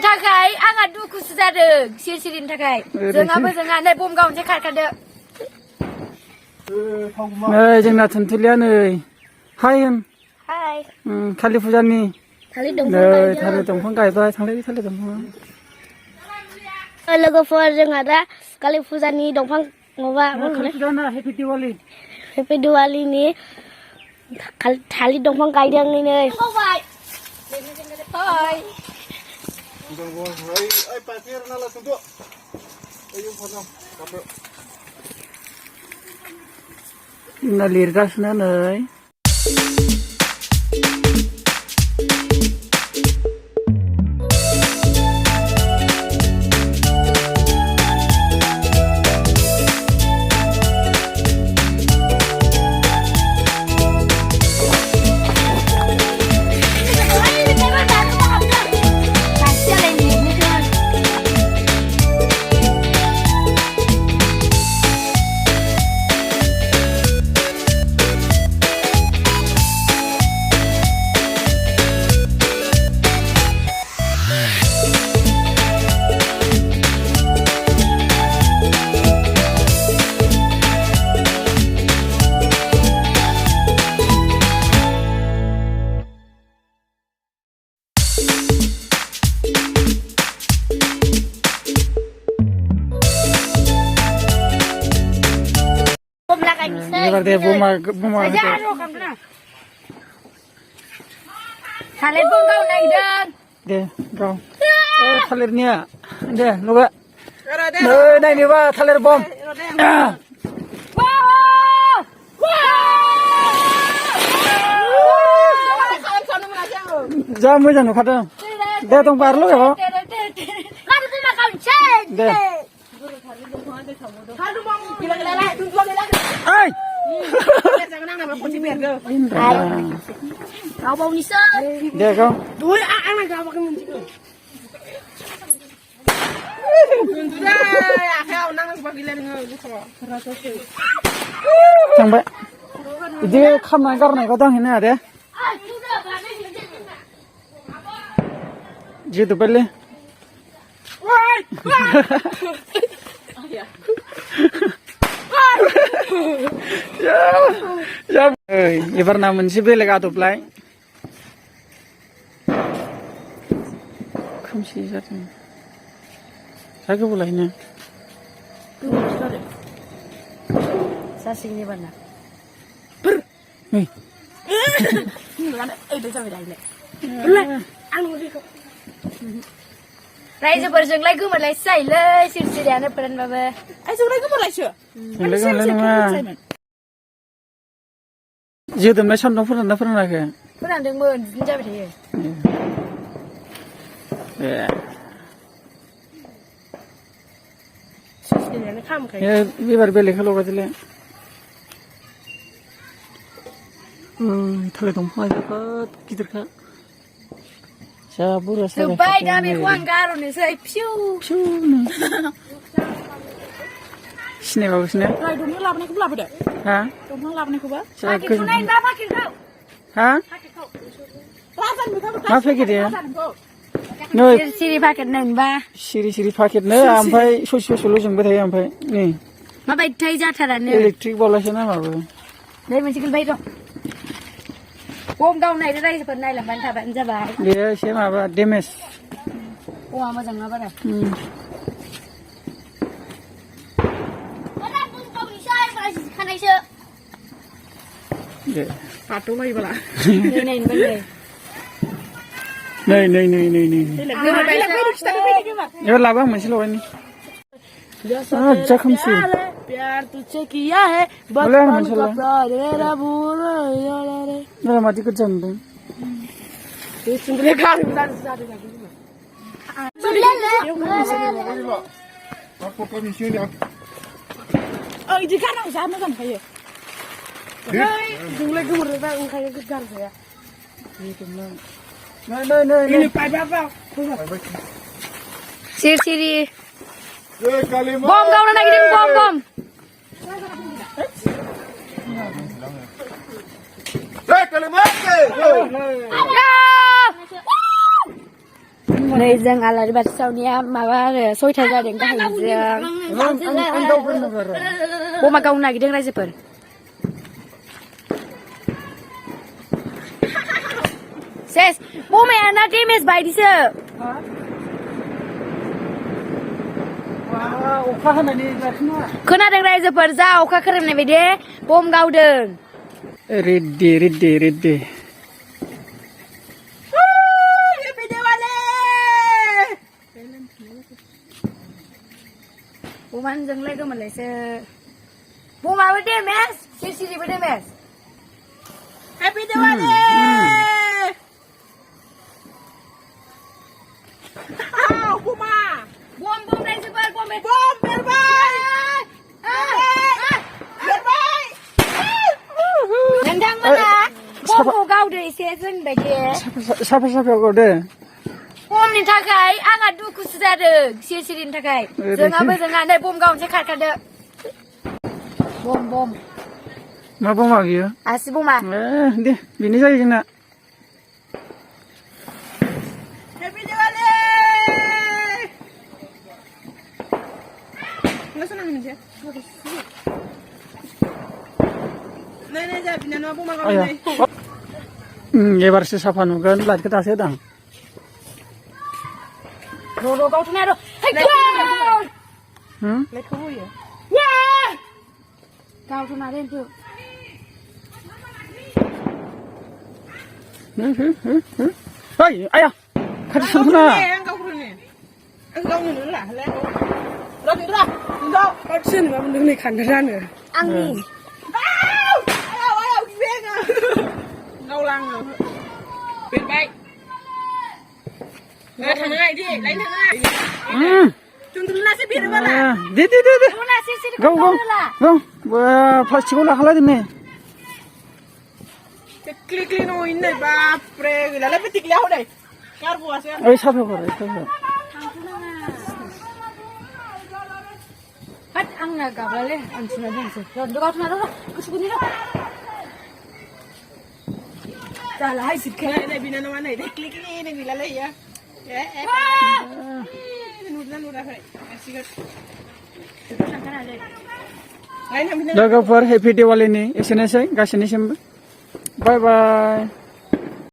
थाखाय आंहा दुखुसो जादों सिरिनि थाखाय जोंहाबो जोंहा नै बम गावनोसै खारखादो नै जोंना थुनथुलिया नै हाय होन हाय कालि फुजानि थालिर दंफां गायबाय थालिर दंफां लोगोफोर जोंहा दा कालि फुजानि दंफां माबा हेपि दिवाली थालिर दंफां गायदों नै जोंना लिरगासिनो नै Ebar deh bom aja. Talir bom kau naik dan. Deh kau. Talirnya. Deh loga. Naik nih bah talir bom. Jam aja nu kata. Deh tong parlo ya kok. Kau tu nak kau cek. Deh. Ay. Kau bau nisa. Deh kau. Dua anak kau pakai muncul. Sampai. Dia kamera karena kau tahu ini ada. Jadi beli. Ya, ebar namun si beli kado play. Kamu sih jatuh. Saya ke bulainya. Saya sini mana? Nih. Bisa beda. Boleh. Anu deh kok. Raisa berjeng lagi mulai saya siri-siriannya peran baba. Ayo lagi mulai sih. Lagi mulai nama. Jadi mana contoh pernah lagi? Pernah dengar menjawab dia. Ya. Siriannya kamu kayak. Ya, biar beli kalau kau tidak. Thale dongfang dapat gitu kan. Sabur rasa. Supaya kami kuang karo nih saya piu. Sini bagus nih. Rai dulu lapan aku berapa deh? Hah? Dulu lapan aku berapa? Pakai tunai tak pakai kau. Hah? Rasan bukan? Apa gitu ya? No. Siri pakai nembah. Siri paket nih, sampai susu jemput aja sampai nih. Ma baik thai jatah nih. Elektrik bola sana apa? Đây mình chỉ cần bay rồi. Ôm câu này tới đây phần này là bạn thả bạn ra bài. Dia siapa apa? Demes. Wah, mà rằng nó bắt đầu. Bạn cũng không đi sai mà khăn này chưa? Phạt tôi lấy vào lại. Này bên này. Này. Đây là cái này là cái mà. Ini lagu masih lagu ini. Jah kamu sih. प्यार तुझसे किया है बचपन का प्यार मेरा भूला रे Nah, mati kejam tuh. ये सुंदर car उड़ा जाते जाते Aku komisi ni. oh ini kan aku sama kan kayak dulu lagi mereka kayak kejar saya Nah. ini apa Siri. Kalimat. Bom kau nak kirim bom. Kalimat. नै जों आलारि बाथि सावनाया माबा आरो 6था जादों गाहायजों बमा गावनो नागिरदों रायजोफोर सेस बमाया ना डेमेज बायदिसो अखा हानानै जाफिना खोनादों रायजोफोर जा अखा खोरोमनाय बायदि बम गावदों रेडि बमाजों लोगो मोनलायसो बमाबो डेमेज सिरिबो डेमेज Happy Diwali! Buma! Bom रायजोफोर बम Berbai! नोंथांमोना बमखौ गावदो एसे जों बायदि साफा गावदो बमनि थाखाय आंहा दुखुसो जादों सिरिनि थाखाय जोंहाबो नै बम गावनोसै खारखादो बम मा बमा बियो आसि बमा दे बेनो जायो जोंना Happy Diwali! Nggak senang ini sih? Nah, aja binan aku makan ini. एबारसो साफा नुगोन लाइटखौ दासो होदां र' गावथ'ना र' Lekau ya? गावथ'ना दोनथो ओइ आया खाथि थांथ'ना Engkau kurangnya. Engkau nyuruh lah, Udah. Kau sini nggak mendengar kandaran ya? आंनि Ayo, gimana? Engkau lang. Berbaik. Nggak tangan aja, lain tangan. Contoh nasi biru mana? दे बना सिरि गाव प्लास्टिकआव लाखाला दोननो Klik no ini, bapre, gila petik liau deh. Kar puas ya. ओइ साफा कर हाट आंना गाबलाले आं सुना दोनसै र' गावथ'ना र' गोसोखौनि र' जालाहाय सिटखा Ini bina nama nih, klik ini gila lah ya. Nudah, asik. लोगोफोर हेपि दिवालीनि एसेनोसै गासैनिसिमबो बाय बाय